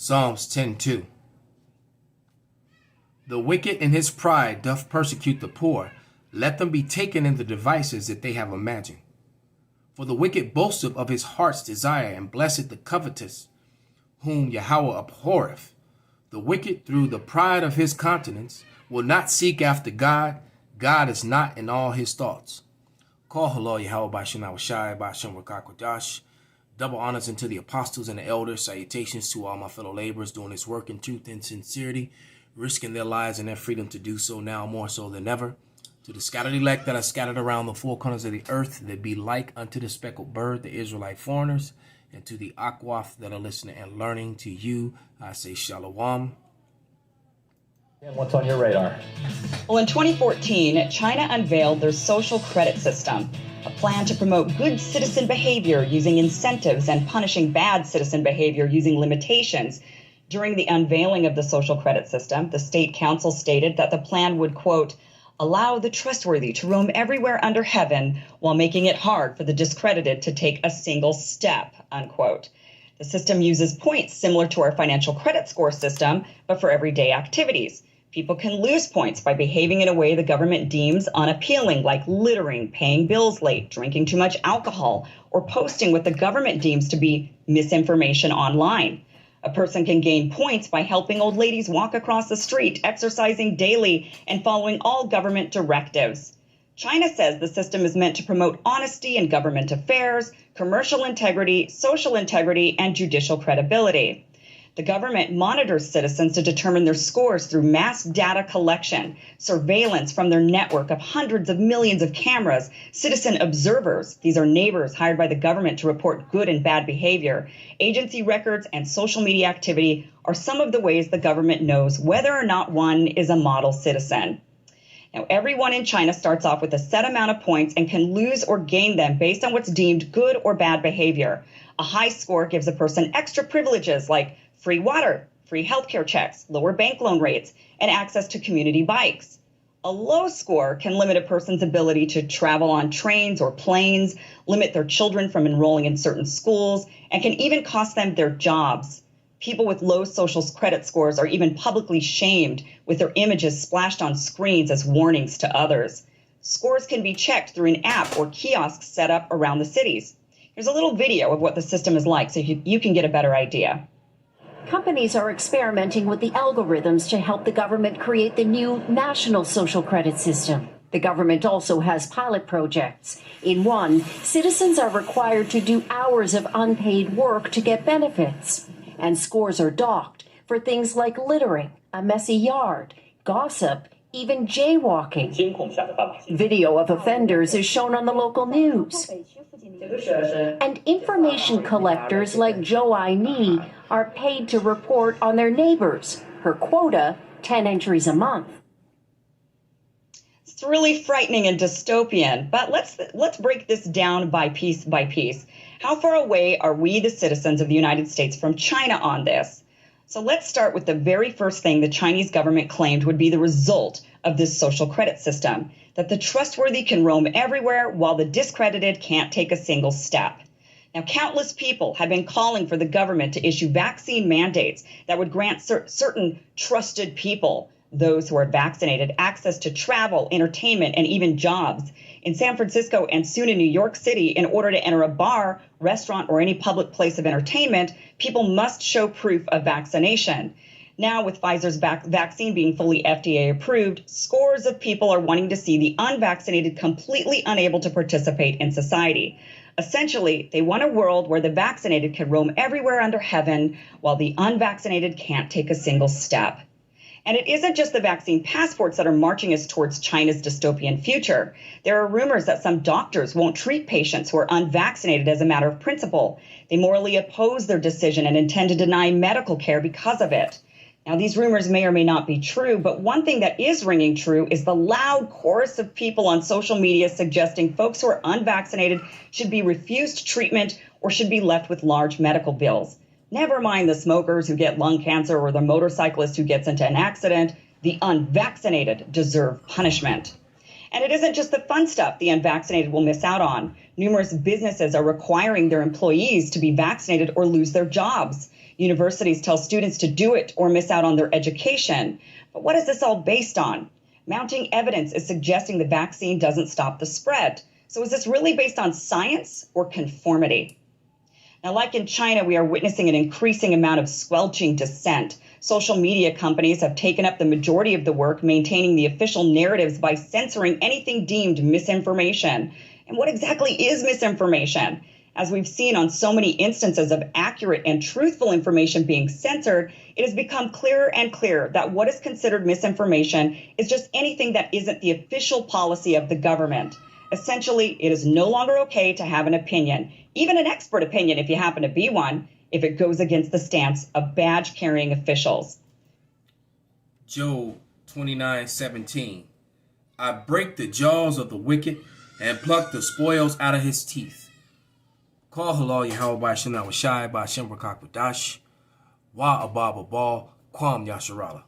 Psalms 10:2. The wicked in his pride doth persecute the poor. Let them be taken in the devices that they have imagined. For the wicked boasteth of his heart's desire, and blesseth the covetous, whom Yahweh abhorreth. The wicked, through the pride of his countenance, will not seek after God. God is not in all his thoughts. Call Halal Yahweh Bashan Awashai Bashan Rakakwadash. Double honors unto the apostles and the elders. Salutations to all my fellow laborers doing this work in truth and sincerity, risking their lives and their freedom to do so now more so than ever. To the scattered elect that are scattered around the four corners of the earth, that be like unto the speckled bird, the Israelite foreigners, and to the Akwaf that are listening and learning, to you, I say Shalom. And what's on your radar? Well, in 2014, China unveiled their social credit system, a plan to promote good citizen behavior using incentives and punishing bad citizen behavior using limitations. During the unveiling of the social credit system, the state council stated that the plan would, quote, allow the trustworthy to roam everywhere under heaven while making it hard for the discredited to take a single step, unquote. The system uses points similar to our financial credit score system, but for everyday activities. People can lose points by behaving in a way the government deems unappealing, like littering, paying bills late, drinking too much alcohol, or posting what the government deems to be misinformation online. A person can gain points by helping old ladies walk across the street, exercising daily, and following all government directives. China says the system is meant to promote honesty in government affairs, commercial integrity, social integrity, and judicial credibility. The government monitors citizens to determine their scores through mass data collection, surveillance from their network of hundreds of millions of cameras, citizen observers, these are neighbors hired by the government to report good and bad behavior, agency records, and social media activity are some of the ways the government knows whether or not one is a model citizen. Now, everyone in China starts off with a set amount of points and can lose or gain them based on what's deemed good or bad behavior. A high score gives a person extra privileges like free water, free healthcare checks, lower bank loan rates, and access to community bikes. A low score can limit a person's ability to travel on trains or planes, limit their children from enrolling in certain schools, and can even cost them their jobs. People with low social credit scores are even publicly shamed, with their images splashed on screens as warnings to others. Scores can be checked through an app or kiosk set up around the cities. Here's a little video of what the system is like so you can get a better idea. Companies are experimenting with the algorithms to help the government create the new national social credit system. The government also has pilot projects. In one, citizens are required to do hours of unpaid work to get benefits. And scores are docked for things like littering, a messy yard, gossip, even jaywalking. Video of offenders is shown on the local news. And information collectors like Zhou Ai-Ni are paid to report on their neighbors. Her quota, 10 entries a month. It's really frightening and dystopian, but let's break this down by piece by piece. How far away are we, the citizens of the United States, from China on this? So let's start with the very first thing the Chinese government claimed would be the result of this social credit system, that the trustworthy can roam everywhere while the discredited can't take a single step. Now, countless people have been calling for the government to issue vaccine mandates that would grant certain trusted people, those who are vaccinated, access to travel, entertainment, and even jobs. In San Francisco and soon in New York City, in order to enter a bar, restaurant, or any public place of entertainment, people must show proof of vaccination. Now, with Pfizer's vaccine being fully FDA approved, scores of people are wanting to see the unvaccinated completely unable to participate in society. Essentially, they want a world where the vaccinated can roam everywhere under heaven while the unvaccinated can't take a single step. And it isn't just the vaccine passports that are marching us towards China's dystopian future. There are rumors that some doctors won't treat patients who are unvaccinated as a matter of principle. They morally oppose their decision and intend to deny medical care because of it. Now, these rumors may or may not be true, but one thing that is ringing true is the loud chorus of people on social media suggesting folks who are unvaccinated should be refused treatment or should be left with large medical bills. Never mind the smokers who get lung cancer or the motorcyclist who gets into an accident. The unvaccinated deserve punishment. And it isn't just the fun stuff the unvaccinated will miss out on. Numerous businesses are requiring their employees to be vaccinated or lose their jobs. Universities tell students to do it or miss out on their education. But what is this all based on? Mounting evidence is suggesting the vaccine doesn't stop the spread. So is this really based on science or conformity? Now, like in China, we are witnessing an increasing amount of squelching dissent. Social media companies have taken up the majority of the work, maintaining the official narratives by censoring anything deemed misinformation. And what exactly is misinformation? As we've seen on so many instances of accurate and truthful information being censored, it has become clearer and clearer that what is considered misinformation is just anything that isn't the official policy of the government. Essentially, it is no longer okay to have an opinion, even an expert opinion if you happen to be one, if it goes against the stance of badge-carrying officials. Job 29:17. I break the jaws of the wicked and pluck the spoils out of his teeth. Call halal Yahweh Shem Shai by Shem Rakak Wadash. Wa Abab Abal Qam Yasharahla.